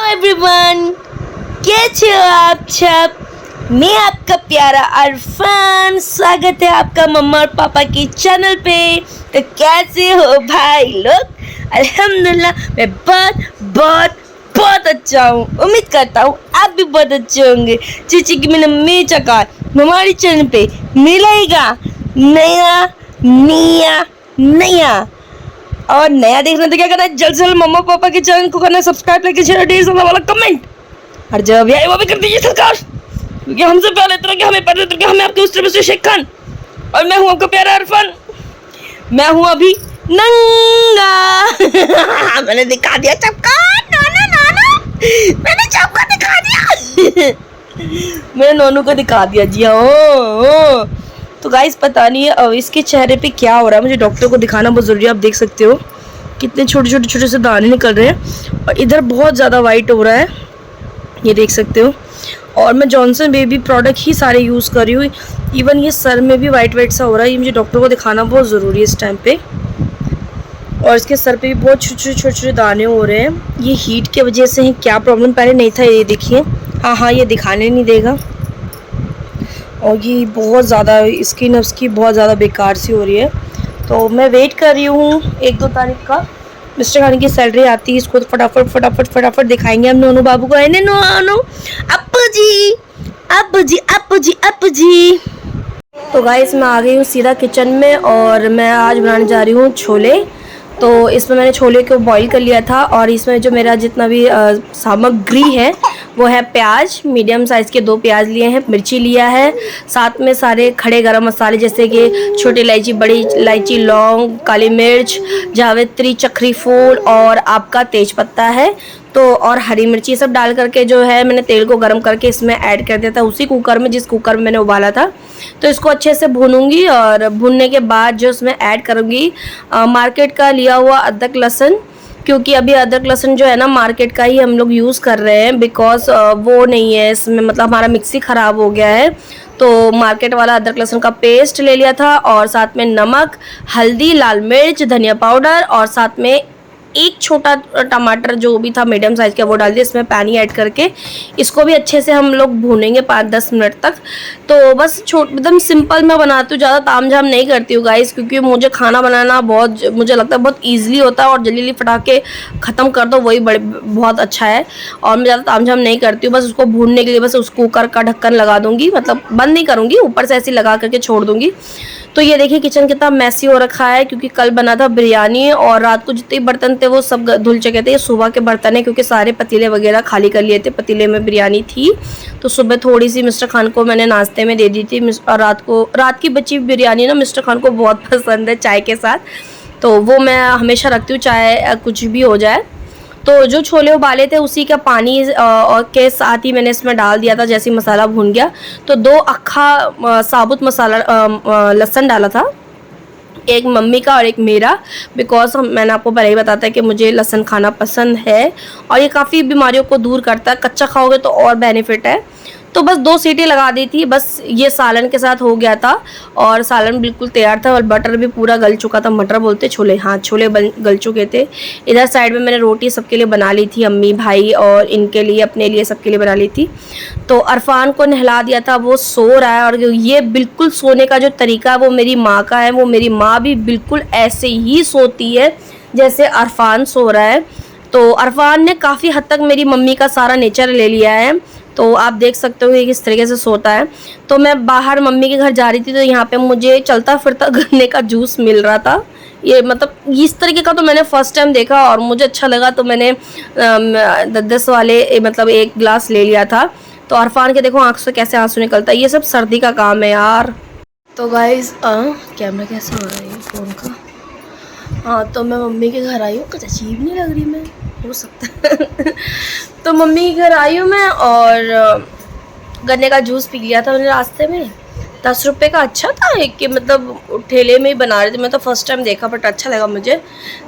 Everyone, कैसे हो आप सब। मैं आपका प्यारा अरफान, स्वागत है आपका मम्मा और पापा के चैनल पे। तो कैसे हो भाई लोग। अल्हम्दुलिल्लाह मैं बहुत बहुत अच्छा हूँ। उम्मीद करता हूँ आप भी बहुत अच्छे होंगे। चीची की मैंने मेचा का हमारे चैनल पे मिलेगा नया नया नया। और नया देखना तो क्या करना है, जल्द से जल्द मम्मा पापा के चैनल को करना सब्सक्राइब, लाइक शेयर, ढेर सारा वाला कमेंट। और जब भी आए वो भी कर दीजिए सरकार, क्योंकि हमसे पहले तरह के हमें पहले तरह के हमें आपके उस तरफ से शेख खान। और मैं हूँ आपका प्यारा अरफान। मैं हूँ अभी नंगा। मैंने दिखा दिया चपका। नाना नाना मैंने चपका दिखा दिया। मैंने नोनू को दिखा दिया जी। ओ तो गाइस पता नहीं है इसके चेहरे पे क्या हो रहा है, मुझे डॉक्टर को दिखाना बहुत ज़रूरी है। आप देख सकते हो कितने छोटे छोटे से दाने निकल रहे हैं और इधर बहुत ज़्यादा वाइट हो रहा है, ये देख सकते हो। और मैं जॉनसन बेबी प्रोडक्ट ही सारे यूज़ कर रही हूँ। इवन ये सर में भी वाइट वाइट सा हो रहा है, ये मुझे डॉक्टर को दिखाना बहुत ज़रूरी है इस टाइम पे। और इसके सर पे भी बहुत छोटे छोटे दाने हो रहे हैं, ये हीट की वजह से है। क्या प्रॉब्लम पहले नहीं था, ये देखिए। हाँ ये दिखाने नहीं देगा। और ये बहुत ज़्यादा स्किन उसकी बहुत ज़्यादा बेकार सी हो रही है। तो मैं वेट कर रही हूँ 1-2 तारीख का मिस्टर खान की सैलरी आती है, इसको फटाफट दिखाएंगे हम नोनू बाबू को। है नोनू अप्पू जी अप्पू जी अप्पू जी अप्पू जी। तो गाइस मैं आ गई हूँ सीधा किचन में और मैं आज बनाने जा रही हूँ छोले। तो इसमें मैंने छोले को बॉईल कर लिया था और इसमें जो मेरा जितना भी सामग्री है वो है प्याज, मीडियम साइज़ के 2 प्याज लिए हैं, मिर्ची लिया है, साथ में सारे खड़े गरम मसाले जैसे कि छोटी इलायची, बड़ी इलायची, लौंग, काली मिर्च, जावित्री, चक्री फूल और आपका तेज पत्ता है। तो और हरी मिर्ची सब डाल करके जो है मैंने तेल को गर्म करके इसमें ऐड कर दिया था उसी कुकर में जिस कुकर में मैंने उबाला था। तो इसको अच्छे से भूनूंगी और भूनने के बाद जो इसमें ऐड करूँगी मार्केट का लिया हुआ अदरक लहसुन, क्योंकि अभी अदरक लहसुन जो है ना मार्केट का ही हम लोग यूज़ कर रहे हैं, बिकॉज वो नहीं है इसमें, मतलब हमारा मिक्सी ख़राब हो गया है। तो मार्केट वाला अदरक लहसुन का पेस्ट ले लिया था और साथ में नमक, हल्दी, लाल मिर्च, धनिया पाउडर और साथ में एक छोटा टमाटर जो भी था मीडियम साइज़ का वो डाल दिया। इसमें पानी ऐड करके इसको भी अच्छे से हम लोग भूनेंगे 5-10 मिनट तक। तो बस एकदम सिंपल मैं बनाती हूँ, ज़्यादा तामझाम नहीं करती हूँ गाइस, क्योंकि मुझे खाना बनाना बहुत मुझे लगता है बहुत ईजिली होता है और जल्दी फटाके ख़त्म कर दो वही बहुत अच्छा है। और मैं ज़्यादा तामझाम नहीं करती हूँ, बस उसको भूनने के लिए बस उस कुकर का ढक्कन लगा दूँगी, मतलब बंद नहीं करूँगी, ऊपर से ऐसे लगा करके छोड़ दूँगी। तो ये देखिए किचन कितना मैसी हो रखा है, क्योंकि कल बना था बिरयानी और रात को जितने बर्तन थे वो सब धुल चुके थे। ये सुबह के बर्तन है क्योंकि सारे पतीले वगैरह खाली कर लिए थे, पतीले में बिरयानी थी। तो सुबह थोड़ी सी मिस्टर खान को मैंने नाश्ते में दे दी थी और रात की बची बिरयानी ना मिस्टर खान को बहुत पसंद है चाय के साथ, तो वो मैं हमेशा रखती हूँ चाहे कुछ भी हो जाए। तो जो छोले उबाले थे उसी का पानी और के साथ ही मैंने इसमें डाल दिया था। जैसे मसाला भून गया तो 2 अक्खा साबुत मसाला लहसुन डाला था, एक मम्मी का और एक मेरा, बिकॉज मैंने आपको पहले ही बताया था कि मुझे लहसुन खाना पसंद है और ये काफ़ी बीमारियों को दूर करता है। कच्चा खाओगे तो और बेनिफिट है। तो बस 2 सीटी लगा दी थी, बस ये सालन के साथ हो गया था और सालन बिल्कुल तैयार था और बटर भी पूरा गल चुका था। मटर बोलते छोले, हाँ छोले गल चुके थे। इधर साइड में मैंने रोटी सबके लिए बना ली थी, अम्मी भाई और इनके लिए, अपने लिए, सबके लिए बना ली थी। तो अरफान को नहला दिया था, वो सो रहा है। और ये बिल्कुल सोने का जो तरीका है वो मेरी माँ का है, वो मेरी माँ भी बिल्कुल ऐसे ही सोती है जैसे अरफान सो रहा है। तो अरफान ने काफ़ी हद तक मेरी मम्मी का सारा नेचर ले लिया है, तो आप देख सकते हो कि किस तरीके से सोता है। तो मैं बाहर मम्मी के घर जा रही थी तो यहाँ पे मुझे चलता फिरता गन्ने का जूस मिल रहा था। ये मतलब इस तरीके का तो मैंने फ़र्स्ट टाइम देखा और मुझे अच्छा लगा, तो मैंने 10 वाले मतलब 1 गिलास ले लिया था। तो अरफान के देखो आँख से कैसे आंसू निकलता है, ये सब सर्दी का काम है यार। तो गाइज़ कैमरा कैसा हो रहा है फ़ोन का। हाँ तो मैं मम्मी के घर आई हूँ, कुछ अजीब नहीं लग रही मैं, हो सकता है। तो मम्मी के घर आई हूँ मैं और गन्ने का जूस पी लिया था मैंने रास्ते में। 10 रुपये का अच्छा था, एक के मतलब ठेले में ही बना रहे थे। मैं तो फर्स्ट टाइम देखा बट अच्छा लगा मुझे।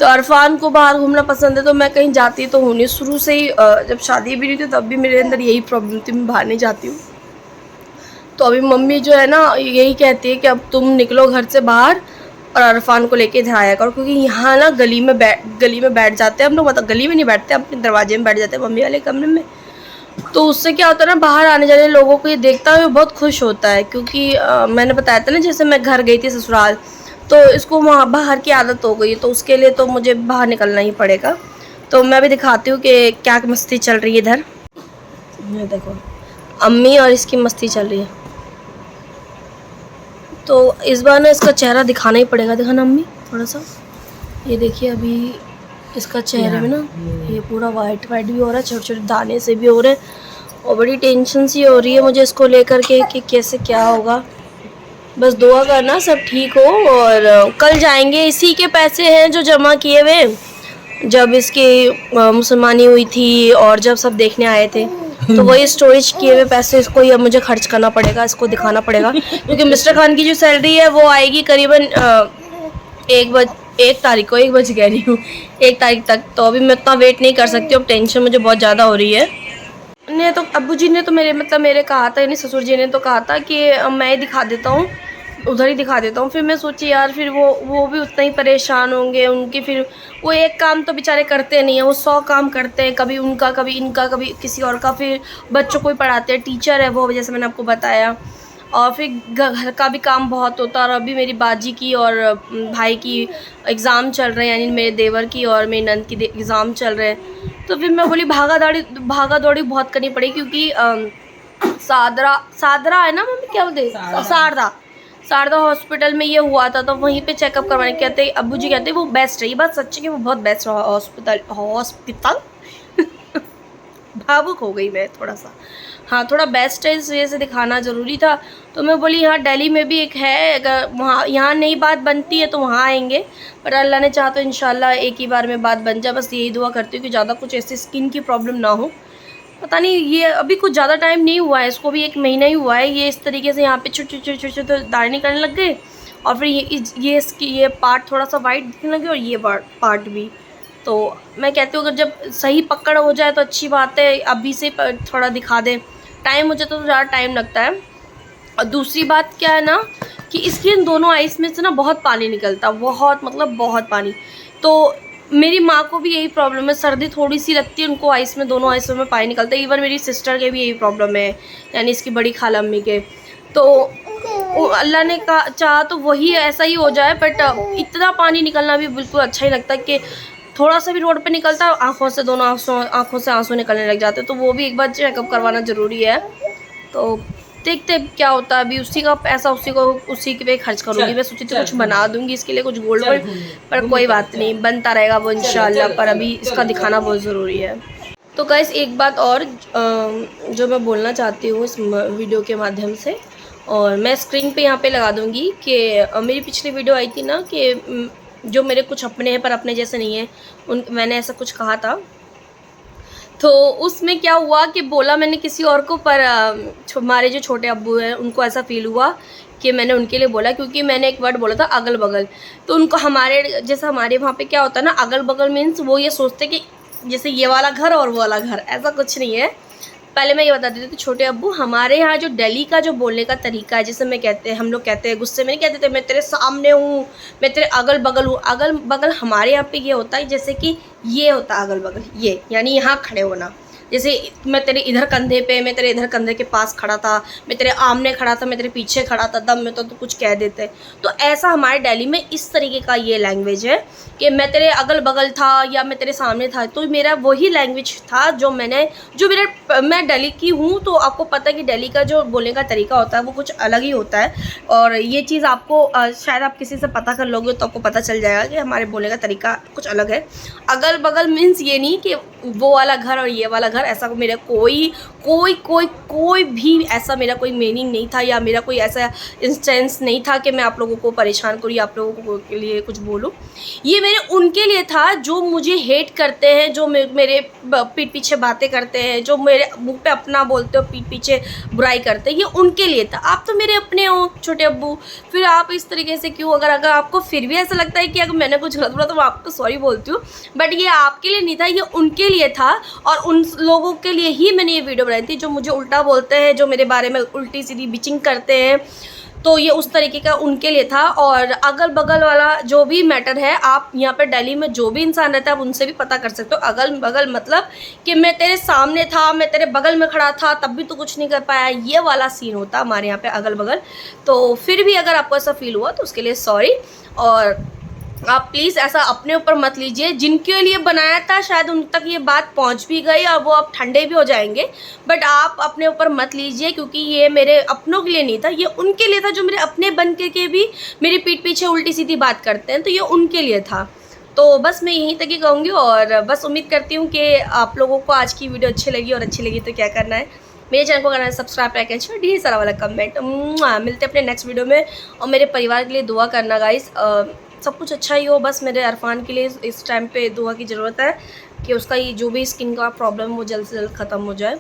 तो अरफान को बाहर घूमना पसंद है, तो मैं कहीं जाती तो हूँ नहीं, शुरू से ही जब शादी भी नहीं थी तब भी मेरे अंदर यही प्रॉब्लम थी, मैं बाहर नहीं जाती हूँ। तो अभी मम्मी जो है ना यही कहती है कि अब तुम निकलो घर से बाहर और अरफान को लेके इधर आया करो, क्योंकि यहाँ ना गली में बैठ जाते हैं हम लोग, मतलब गली में नहीं बैठते, अपने दरवाजे में बैठ जाते हैं मम्मी वाले कमरे में। तो उससे क्या होता है ना, बाहर आने जाने लोगों को ये देखता है बहुत खुश होता है, क्योंकि मैंने बताया था ना जैसे मैं घर गई थी ससुराल, तो इसको वहाँ बाहर की आदत हो गई, तो उसके लिए तो मुझे बाहर निकलना ही पड़ेगा। तो मैं भी दिखाती हूँ कि क्या मस्ती चल रही है इधर। ये देखो अम्मी और इसकी मस्ती चल रही है। तो इस बार ना इसका चेहरा दिखाना ही पड़ेगा, दिखाना अम्मी थोड़ा सा। ये देखिए अभी इसका चेहरे में ना ये पूरा वाइट भी हो रहा है, छोटे छोटे दाने से भी हो रहे हैं, और बड़ी टेंशन सी हो रही है मुझे इसको लेकर के कि कैसे क्या होगा। बस दुआ करना सब ठीक हो। और कल जाएंगे, इसी के पैसे हैं जो जमा किए हुए जब इसकी मुसलमानी हुई थी और जब सब देखने आए थे, तो वही स्टोरेज किए हुए पैसे इसको ही अब मुझे खर्च करना पड़ेगा, इसको दिखाना पड़ेगा, क्योंकि मिस्टर खान की जो सैलरी है वो आएगी करीबन 1 तारीख को, 1 बजे कह रही हूँ, 1 तारीख तक। तो अभी मैं उतना वेट नहीं कर सकती, अब टेंशन मुझे बहुत ज़्यादा हो रही है। ने तो अब्बू जी ने तो मेरे कहा था, यानी ससुर जी ने तो कहा था कि मैं ही दिखा देता हूँ, उधर ही दिखा देता हूँ। फिर मैं सोची यार फिर वो भी उतना ही परेशान होंगे, उनकी फिर वो एक काम तो बेचारे करते नहीं है, वो 100 काम करते हैं, कभी उनका कभी इनका कभी किसी और का, फिर बच्चों को ही पढ़ाते हैं, टीचर है वो, जैसे मैंने आपको बताया। और फिर घर का भी काम बहुत होता है, और अभी मेरी बाजी की और भाई की एग्ज़ाम चल रहे हैं, यानी मेरे देवर की और मेरी नंद की एग्ज़ाम चल रहे हैं। तो फिर मैं बोली भागा दौड़ी बहुत करनी पड़ी, क्योंकि सादरा है ना मम्मी, क्या बोलते शारदा हॉस्पिटल में ये हुआ था, तो वहीं पे चेकअप करवाने कहते, अब्बू जी कहते वो बेस्ट है। ये बात सच्ची कि वो बहुत बेस्ट हॉस्पिटल भावुक हो गई मैं थोड़ा सा, हाँ थोड़ा बेस्ट है, इस वजह से दिखाना ज़रूरी था। तो मैं बोली यहाँ दिल्ली में भी एक है, अगर वहाँ यहाँ नई बात बनती है तो वहाँ आएंगे, पर अल्लाह ने चाहा तो इंशाल्लाह एक ही बार में बात बन जाए। बस यही दुआ करती हूँ कि ज़्यादा कुछ ऐसी स्किन की प्रॉब्लम ना हो। पता नहीं, ये अभी कुछ ज़्यादा टाइम नहीं हुआ है, इसको भी 1 महीना ही हुआ है, ये इस तरीके से यहाँ पे छोटे दाने निकलने लग गए, और फिर ये पार्ट थोड़ा सा वाइट दिखने लगे, और ये पार्ट भी। तो मैं कहती हूँ अगर जब सही पकड़ हो जाए तो अच्छी बात है, अभी से थोड़ा दिखा दें। टाइम मुझे तो ज़्यादा टाइम लगता है। और दूसरी बात क्या है ना कि इसकी इन दोनों आइस में से ना बहुत पानी निकलता, बहुत मतलब बहुत पानी। तो मेरी माँ को भी यही प्रॉब्लम है, सर्दी थोड़ी सी लगती है उनको, आइस में दोनों आइसों में पानी निकलता है। इवन मेरी सिस्टर के भी यही प्रॉब्लम है, यानी इसकी बड़ी खाला अम्मी के। तो अल्लाह ने चाहा तो वही ऐसा ही हो जाए, बट इतना पानी निकलना भी बिल्कुल अच्छा ही लगता है कि थोड़ा सा भी रोड पे निकलता है आँखों से आंसू निकलने लग जाते हैं। तो वो भी एक बार चेकअप करवाना ज़रूरी है। तो देखते क्या होता है, अभी उसी का पैसा उसी के पे खर्च करूँगी। मैं सोची थी कुछ बना दूँगी इसके लिए, कुछ गोल्ड वोल्ड, पर कोई बात नहीं, बनता रहेगा वो इंशाल्लाह। पर अभी इसका दिखाना बहुत ज़रूरी है। तो गाइस एक बात और जो मैं बोलना चाहती हूँ इस वीडियो के माध्यम से, और मैं स्क्रीन पे यहाँ पे लगा दूँगी कि मेरी पिछली वीडियो आई थी ना कि जो मेरे कुछ अपने हैं पर अपने जैसे नहीं है, मैंने ऐसा कुछ कहा था। तो उसमें क्या हुआ कि बोला मैंने किसी और को, पर हमारे जो छोटे अब्बू हैं उनको ऐसा फ़ील हुआ कि मैंने उनके लिए बोला, क्योंकि मैंने एक वर्ड बोला था अगल बगल। तो उनको हमारे वहाँ पे क्या होता है ना, अगल बगल मीन्स वो ये सोचते कि जैसे ये वाला घर और वो वाला घर, ऐसा कुछ नहीं है। पहले मैं ये बता देती थी, छोटे अब्बू हमारे यहाँ जो दिल्ली का जो बोलने का तरीका है, जैसे हम लोग कहते हैं, गुस्से में नहीं कहते थे मैं तेरे सामने हूँ, मैं तेरे अगल बगल हूँ। अगल बगल हमारे यहाँ पे ये होता है जैसे कि ये होता है अगल बगल, ये यानी यहाँ खड़े होना। जैसे मैं तेरे इधर कंधे पे, मैं तेरे इधर कंधे के पास खड़ा था, मैं तेरे आमने खड़ा था, मैं तेरे पीछे खड़ा था, दम में तो कुछ कह देते। तो ऐसा हमारे दिल्ली में इस तरीके का ये लैंग्वेज है कि मैं तेरे अगल बगल था या मैं तेरे सामने था। तो मेरा वही लैंग्वेज था मैं दिल्ली की हूँ, तो आपको पता है कि दिल्ली का जो बोलने का तरीका होता है वो कुछ अलग ही होता है। और ये चीज़ आपको शायद आप किसी से पता कर लोगे तो आपको पता चल जाएगा कि हमारे बोलने का तरीका कुछ अलग है। अगल बगल मीन्स ये नहीं कि वो वाला घर और ये वाला घर, ऐसा मेरा कोई भी ऐसा मेरा कोई मीनिंग नहीं था, या मेरा कोई ऐसा इंस्टेंस नहीं था कि मैं आप लोगों को परेशान करूँ या आप लोगों के लिए कुछ बोलूँ। ये मेरे उनके लिए था जो मुझे हेट करते हैं, जो मेरे पीठ पीछे बातें करते हैं, जो मेरे मुंह पे अपना बोलते हो पीठ पीछे बुराई करते हैं, ये उनके लिए था। आप तो मेरे अपने हो छोटे अब्बू, फिर आप इस तरीके से क्यों? अगर आपको फिर भी ऐसा लगता है कि अगर मैंने कुछ गलत बोला तो मैं आपको सॉरी बोलती हूँ, बट ये आपके लिए नहीं था, ये उनके लिए था। और उन लोगों के लिए ही मैंने ये वीडियो बनाई थी जो मुझे उल्टा बोलते हैं, जो मेरे बारे में उल्टी सीधी बिचिंग करते हैं। तो ये उस तरीके का उनके लिए था। और अगल बगल वाला जो भी मैटर है, आप यहाँ पर दिल्ली में जो भी इंसान रहता है आप उनसे भी पता कर सकते हो। अगल बगल मतलब कि मैं तेरे सामने था, मैं तेरे बगल में खड़ा था, तब भी तू कुछ नहीं कर पाया, ये वाला सीन होता हमारे यहाँ पे अगल बगल। तो फिर भी अगर आपको ऐसा फील हुआ तो उसके लिए सॉरी। और आप प्लीज़ ऐसा अपने ऊपर मत लीजिए। जिनके लिए बनाया था शायद उन तक ये बात पहुंच भी गई और वो अब ठंडे भी हो जाएंगे, बट आप अपने ऊपर मत लीजिए, क्योंकि ये मेरे अपनों के लिए नहीं था, ये उनके लिए था जो मेरे अपने बन के भी मेरी पीठ पीछे उल्टी सीधी बात करते हैं, तो ये उनके लिए था। तो बस मैं यहीं तक ही कहूँगी। और बस उम्मीद करती हूँ कि आप लोगों को आज की वीडियो अच्छी लगी, और अच्छी लगी तो क्या करना है, मेरे चैनल को करना है सब्सक्राइब, लाइक एंड शेयर, ढेर सारा वाला कमेंट। मिलते हैं अपने नेक्स्ट वीडियो में। और मेरे परिवार के लिए दुआ करना गाइस, सब कुछ अच्छा ही हो, बस मेरे अरफान के लिए इस टाइम पे दुआ की ज़रूरत है कि उसका ये जो भी स्किन का प्रॉब्लम वो जल्द से जल्द ख़त्म हो जाए।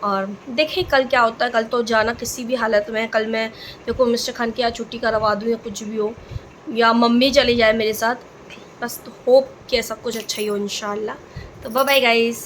और देखें कल क्या होता है। कल तो जाना किसी भी हालत में, कल मैं देखो मिस्टर खान की या छुट्टी करवा दूँ या कुछ भी हो, या मम्मी चली जाए मेरे साथ, बस तो होप कि सब कुछ अच्छा ही हो इंशाल्लाह। तो बाय बाय गाइस।